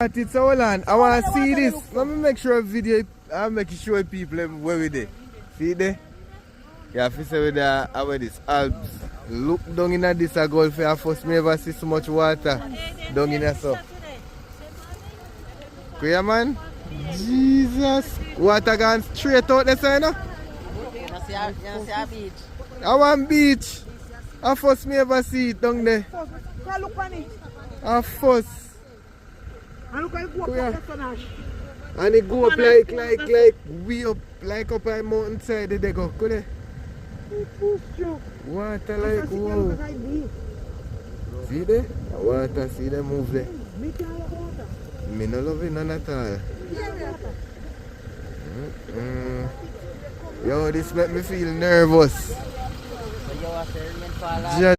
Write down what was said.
It's all on. I want to see this. Let me make sure a video. I'll make sure people where we there. See there? You have to say with where this Alps. Look down in this gulf here. First me ever see so much water down in there. So. Clear man? Jesus. Water gone straight out there, so you know? You see a beach. I want beach. I first me ever see it down there. Look on it. I first. And look how it go up the Sonash. And it go up like way up, like up on mountainside they go. Could they? Water like wow. See there? The water, see them move there. Me no love it none at all. Yo, this make me feel nervous. So you are saying